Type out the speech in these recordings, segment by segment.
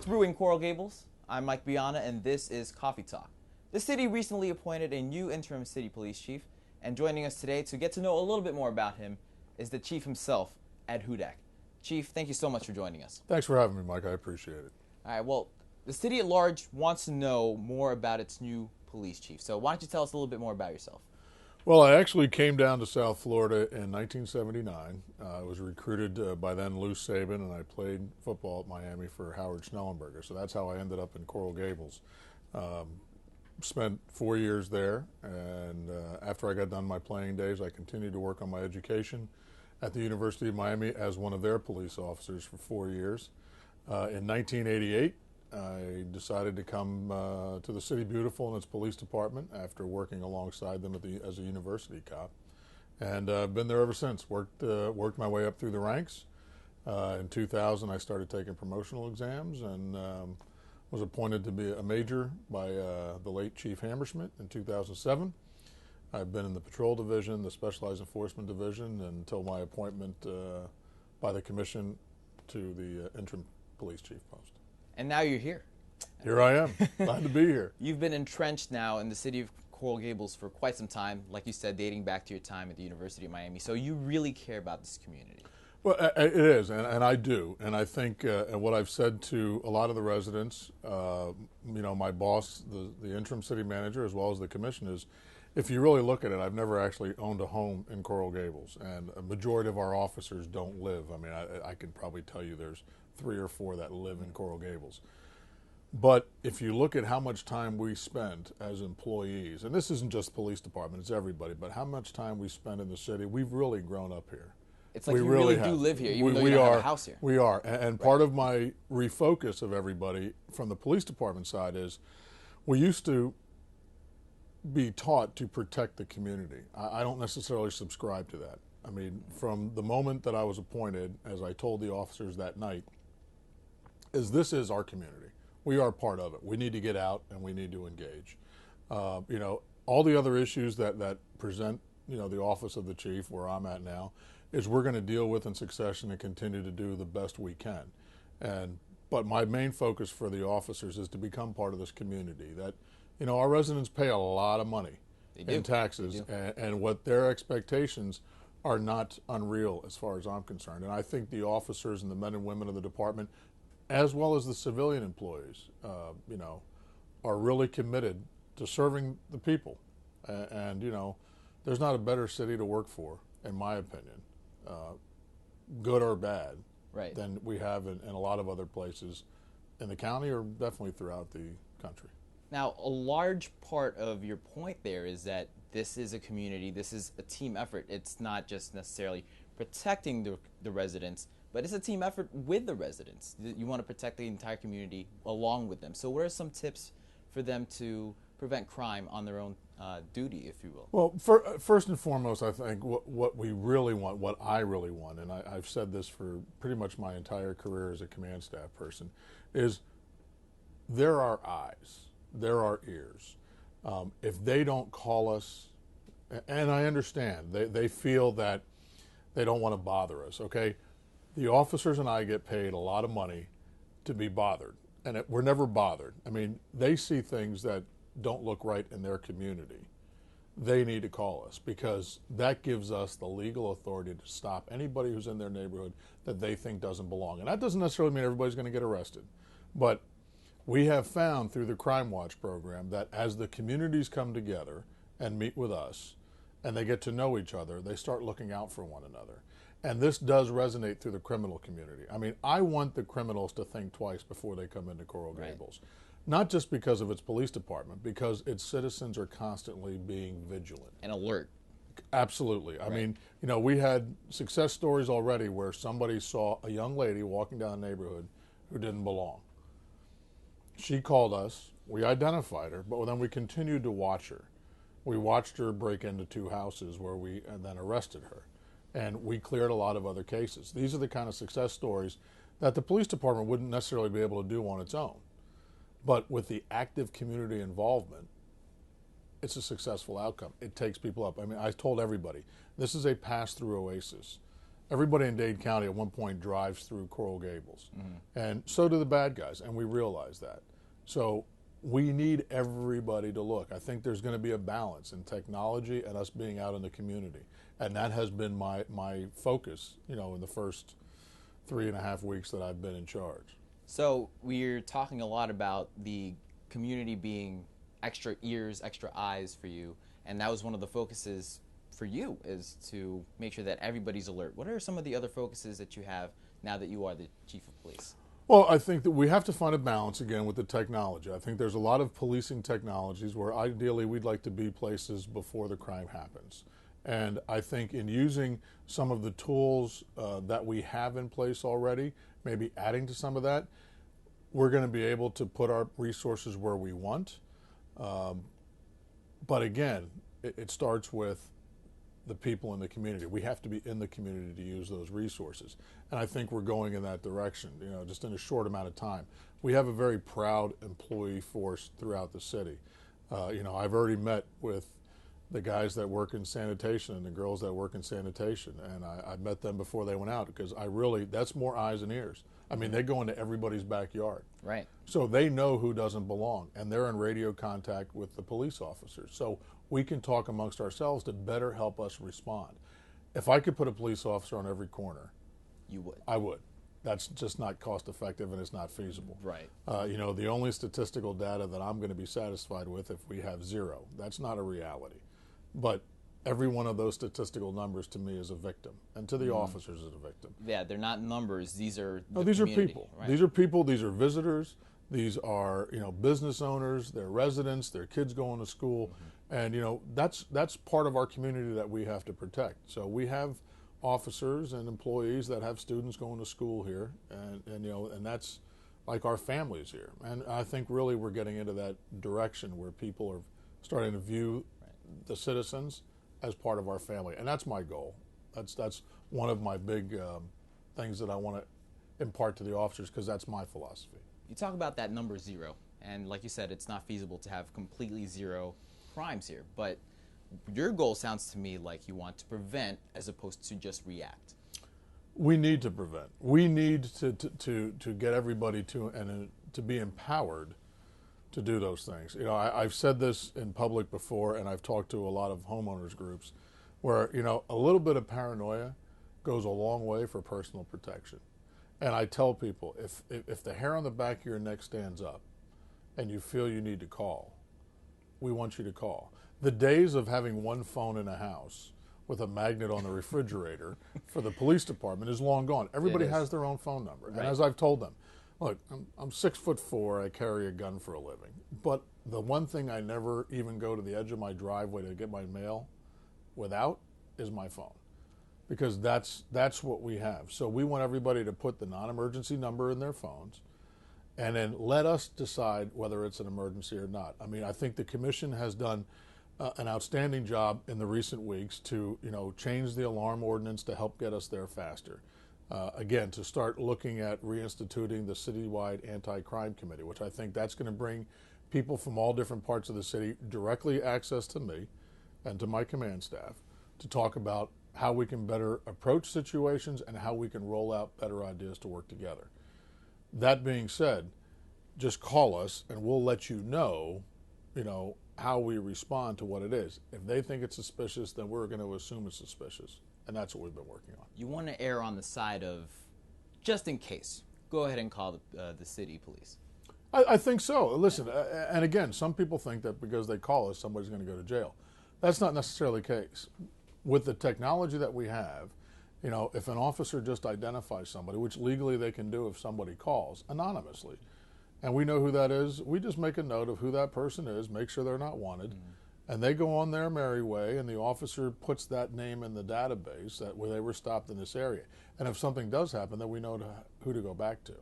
brewing Coral Gables. I'm Mike Biana, and this is Coffee Talk. The city recently appointed a new interim city police chief, and joining us today to get to know a little bit more about him is the chief himself, Ed Hudak. Chief, thank you so much for joining us. Thanks for having me, Mike. I appreciate it. All right, well, the city at large wants to know more about its new police chief. So why don't you tell us a little bit more about yourself? Well, I actually came down to South Florida in 1979. I was recruited by then Lou Saban, and I played football at Miami for Howard Schnellenberger. So that's how I ended up in Coral Gables. Spent 4 years there, and after I got done my playing days, I continued to work on my education at the University of Miami as one of their police officers for 4 years. In 1988, I decided to come to the City Beautiful and its police department after working alongside them as a university cop, and I've been there ever since. Worked my way up through the ranks. In 2000, I started taking promotional exams and was appointed to be a major by the late Chief Hammerschmidt in 2007. I've been in the patrol division, the specialized enforcement division, until my appointment by the commission to the interim police chief post. And now you're here. Here I am. Glad to be here. You've been entrenched now in the city of Coral Gables for quite some time, like you said, dating back to your time at the University of Miami. So you really care about this community. Well, it is, and I do. And I think what I've said to a lot of the residents, my boss, the interim city manager, as well as the commission, is if you really look at it, I've never actually owned a home in Coral Gables, and a majority of our officers don't live. I mean, I could probably tell you there's 3 or 4 that live in Coral Gables. But if you look at how much time we spend as employees, and this isn't just the police department, it's everybody, but how much time we spend in the city, we've really grown up here. It's like you really do live here, even though you don't have a house here. We are, and part of my refocus of everybody from the police department side is we used to be taught to protect the community. I don't necessarily subscribe to that. I mean, from the moment that I was appointed, as I told the officers that night, this is our community. We are part of it. We need to get out and we need to engage. All the other issues that present, the office of the chief, where I'm at now, is we're going to deal with in succession and continue to do the best we can. But my main focus for the officers is to become part of this community. That, our residents pay a lot of money in taxes, and what their expectations are not unreal as far as I'm concerned. And I think the officers and the men and women of the department, as well as the civilian employees, are really committed to serving the people. And there's not a better city to work for, in my opinion, good or bad, right, than we have in a lot of other places in the county or definitely throughout the country. Now, a large part of your point there is that this is a community, this is a team effort. It's not just necessarily protecting the residents, but it's a team effort with the residents. You want to protect the entire community along with them. So what are some tips for them to prevent crime on their own duty, if you will? Well, first and foremost, I think what we really want, what I really want, and I've said this for pretty much my entire career as a command staff person, is there are eyes, there are ears. If they don't call us, and I understand, they feel that they don't want to bother us, okay? The officers and I get paid a lot of money to be bothered, and we're never bothered. I mean, they see things that don't look right in their community. They need to call us because that gives us the legal authority to stop anybody who's in their neighborhood that they think doesn't belong. And that doesn't necessarily mean everybody's going to get arrested. But we have found through the Crime Watch program that as the communities come together and meet with us and they get to know each other, they start looking out for one another. And this does resonate through the criminal community. I mean, I want the criminals to think twice before they come into Coral Gables. Right. Not just because of its police department, because its citizens are constantly being vigilant. And alert. Absolutely. I mean, we had success stories already where somebody saw a young lady walking down the neighborhood who didn't belong. She called us, we identified her, but then we continued to watch her. We watched her break into 2 houses and then arrested her. And we cleared a lot of other cases. These are the kind of success stories that the police department wouldn't necessarily be able to do on its own. But with the active community involvement, it's a successful outcome. It takes people up. I mean, I told everybody, this is a pass-through oasis. Everybody in Dade County at one point drives through Coral Gables. And so do the bad guys, and we realize that. So we need everybody to look. I think there's going to be a balance in technology and us being out in the community. And that has been my focus, in the first 3.5 weeks that I've been in charge. So we're talking a lot about the community being extra ears, extra eyes for you, and that was one of the focuses for you, is to make sure that everybody's alert. What are some of the other focuses that you have now that you are the chief of police? Well, I think that we have to find a balance again with the technology. I think there's a lot of policing technologies where ideally we'd like to be places before the crime happens. And I think in using some of the tools that we have in place already, maybe adding to some of that, we're going to be able to put our resources where we want. But again, it starts with the people in the community. We have to be in the community to use those resources. And I think we're going in that direction, just in a short amount of time. We have a very proud employee force throughout the city. I've already met with the guys that work in sanitation and the girls that work in sanitation, and I met them before they went out, because that's more eyes and ears. I mean, they go into everybody's backyard. Right. So they know who doesn't belong, and they're in radio contact with the police officers. So we can talk amongst ourselves to better help us respond. If I could put a police officer on every corner, You would. I would. That's just not cost effective, and it's not feasible. Right. The only statistical data that I'm going to be satisfied with if we have 0. That's not a reality. But every one of those statistical numbers to me is a victim, and to the officers is a victim. Yeah, they're not numbers. These are These are people. Right? These are people. These are visitors. These are business owners. They're residents. Their kids going to school, and that's part of our community that we have to protect. So we have officers and employees that have students going to school here, and that's like our families here. And I think really we're getting into that direction where people are starting to view the citizens as part of our family, and that's my goal. That's one of my big things that I want to impart to the officers, because that's my philosophy. You talk about that number 0, and like you said, it's not feasible to have completely 0 crimes here, but your goal sounds to me like you want to prevent as opposed to just react. We need to prevent. We need to get everybody to be empowered to do those things. I've said this in public before, and I've talked to a lot of homeowners groups where, a little bit of paranoia goes a long way for personal protection. And I tell people, if the hair on the back of your neck stands up and you feel you need to call, we want you to call. The days of having one phone in a house with a magnet on the refrigerator for the police department is long gone. Everybody has their own phone number. Right. And as I've told them, look, I'm 6'4", I carry a gun for a living. But the one thing I never even go to the edge of my driveway to get my mail without is my phone. Because that's what we have. So we want everybody to put the non-emergency number in their phones, and then let us decide whether it's an emergency or not. I mean, I think the commission has done an outstanding job in the recent weeks to change the alarm ordinance to help get us there faster. Again, to start looking at reinstituting the citywide anti-crime committee, which I think that's going to bring people from all different parts of the city directly access to me and to my command staff to talk about how we can better approach situations and how we can roll out better ideas to work together. That being said, just call us and we'll let you know, how we respond to what it is. If they think it's suspicious, then we're going to assume it's suspicious. And that's what we've been working on. You want to err on the side of, just in case, go ahead and call the city police. I think so. Listen, and again, some people think that because they call us, somebody's going to go to jail. That's not necessarily the case. With the technology that we have, if an officer just identifies somebody, which legally they can do if somebody calls anonymously, and we know who that is, we just make a note of who that person is, make sure they're not wanted, and they go on their merry way, and the officer puts that name in the database where they were stopped in this area. And if something does happen, then we know who to go back to.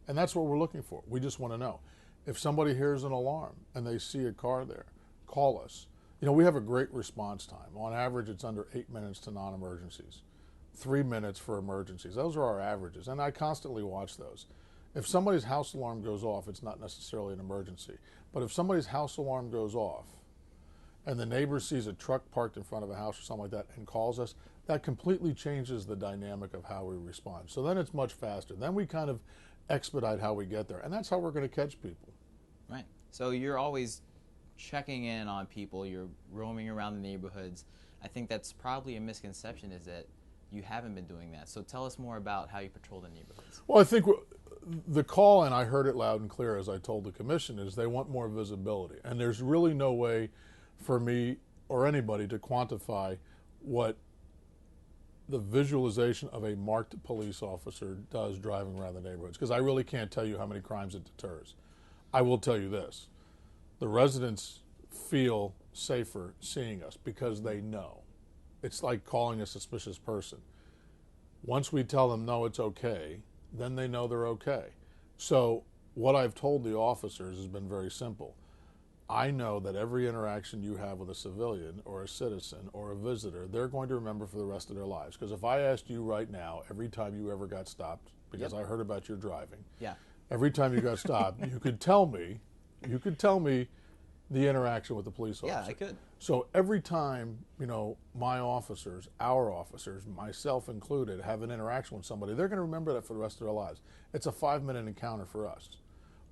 And that's what we're looking for. We just want to know. If somebody hears an alarm and they see a car there, call us. We have a great response time. On average, it's under 8 minutes to non-emergencies, 3 minutes for emergencies. Those are our averages, and I constantly watch those. If somebody's house alarm goes off, it's not necessarily an emergency. But if somebody's house alarm goes off and the neighbor sees a truck parked in front of a house or something like that and calls us, that completely changes the dynamic of how we respond. So then it's much faster. Then we kind of expedite how we get there, and that's how we're going to catch people. Right. So you're always checking in on people. You're roaming around the neighborhoods. I think that's probably a misconception, is that you haven't been doing that. So tell us more about how you patrol the neighborhoods. Well, I think the call, and I heard it loud and clear as I told the commission, is they want more visibility. And there's really no way for me or anybody to quantify what the visualization of a marked police officer does driving around the neighborhoods, because I really can't tell you how many crimes it deters. I will tell you this. The residents feel safer seeing us because they know. It's like calling a suspicious person. Once we tell them, no, it's okay, then they know they're okay. So what I've told the officers has been very simple. I know that every interaction you have with a civilian or a citizen or a visitor, they're going to remember for the rest of their lives. Because if I asked you right now, every time you ever got stopped, because I heard about your driving, every time you got stopped, you could tell me the interaction with the police officer. Yeah, I could. So every time, my officers, our officers, myself included, have an interaction with somebody, they're going to remember that for the rest of their lives. It's a 5-minute encounter for us.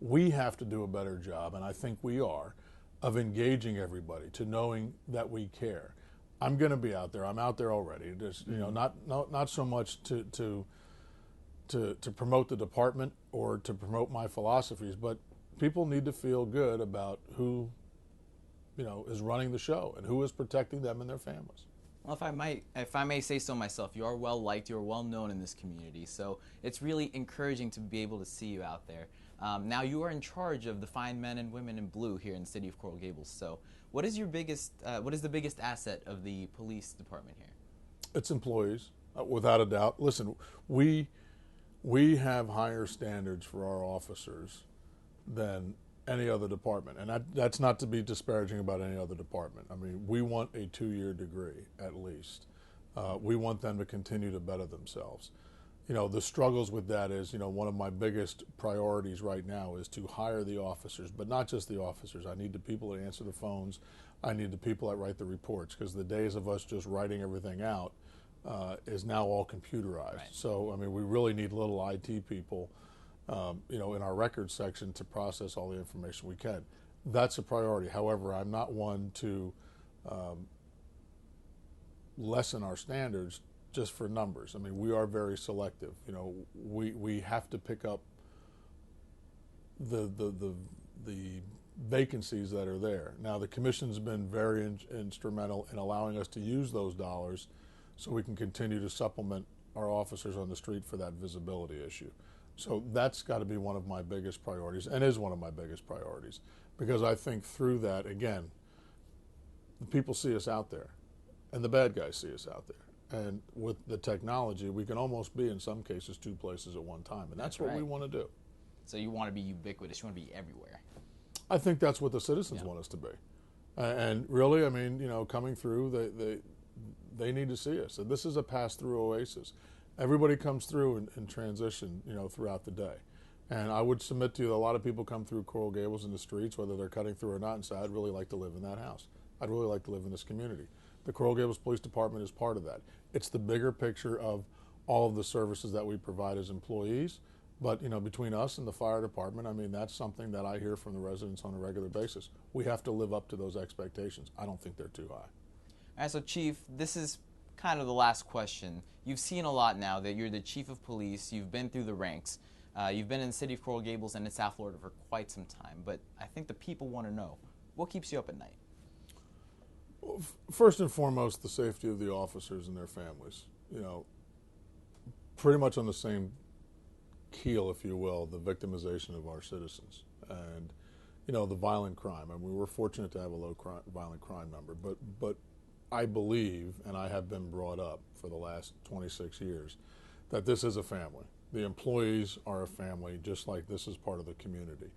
We have to do a better job, and I think we are, of engaging everybody to knowing that we care. I'm going to be out there. I'm out there already. Just, not so much to promote the department or to promote my philosophies, but people need to feel good about who is running the show and who is protecting them and their families. Well, if I may say so myself, you are well liked, you are well known in this community, so it's really encouraging to be able to see you out there. Now you are in charge of the fine men and women in blue here in the city of Coral Gables. So, what is the biggest asset of the police department here? It's employees, without a doubt. Listen, we have higher standards for our officers than any other department, and that's not to be disparaging about any other department. I mean, we want a 2-year degree at least. We want them to continue to better themselves. The struggles with that is, one of my biggest priorities right now is to hire the officers, but not just the officers. I need the people that answer the phones. I need the people that write the reports, because the days of us just writing everything out is now all computerized. Right. So, I mean, we really need little IT people in our records section to process all the information we can. That's a priority. However, I'm not one to lessen our standards just for numbers. I mean, we are very selective. We have to pick up the vacancies that are there. Now, the commission's been very instrumental in allowing us to use those dollars so we can continue to supplement our officers on the street for that visibility issue. So that's got to be one of my biggest priorities, and is one of my biggest priorities, because I think through that, again, the people see us out there, and the bad guys see us out there. And with the technology, we can almost be, in some cases, 2 places at one time, and that's what we want to do. So you want to be ubiquitous, you want to be everywhere. I think that's what the citizens want us to be. And really, I mean, coming through, they need to see us. And this is a pass-through oasis. Everybody comes through in transition, throughout the day. And I would submit to you that a lot of people come through Coral Gables in the streets, whether they're cutting through or not, and say, I'd really like to live in that house. I'd really like to live in this community. The Coral Gables Police Department is part of that. It's the bigger picture of all of the services that we provide as employees. But, between us and the fire department, I mean, that's something that I hear from the residents on a regular basis. We have to live up to those expectations. I don't think they're too high. All right, so Chief, this is kind of the last question. You've seen a lot now that you're the chief of police. You've been through the ranks. You've been in the city of Coral Gables and in South Florida for quite some time. But I think the people want to know, what keeps you up at night? Well, first and foremost, the safety of the officers and their families. Pretty much on the same keel, if you will, the victimization of our citizens. And, the violent crime. I mean, we were fortunate to have a low violent crime number. But I believe, and I have been brought up for the last 26 years, that this is a family. The employees are a family, just like this is part of the community.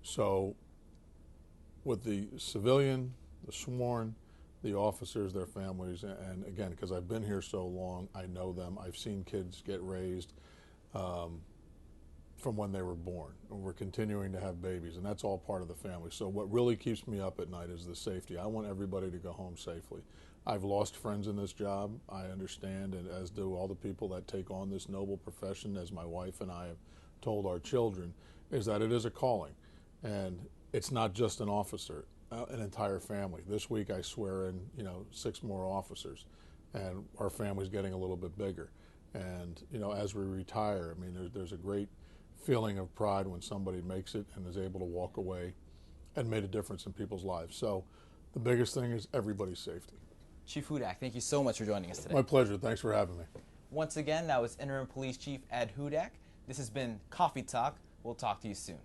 So with the civilian, the sworn, the officers, their families, and again, because I've been here so long, I know them. I've seen kids get raised from when they were born, and we're continuing to have babies, and that's all part of the family. So what really keeps me up at night is the safety. I want everybody to go home safely. I've lost friends in this job, I understand, and as do all the people that take on this noble profession, as my wife and I have told our children, is that it is a calling, and it's not just an officer, an entire family. This week I swear in, 6 more officers, and our family's getting a little bit bigger. And, as we retire, I mean, there's a great feeling of pride when somebody makes it and is able to walk away and made a difference in people's lives. So the biggest thing is everybody's safety. Chief Hudak, thank you so much for joining us today. My pleasure. Thanks for having me. Once again, that was Interim Police Chief Ed Hudak. This has been Coffee Talk. We'll talk to you soon.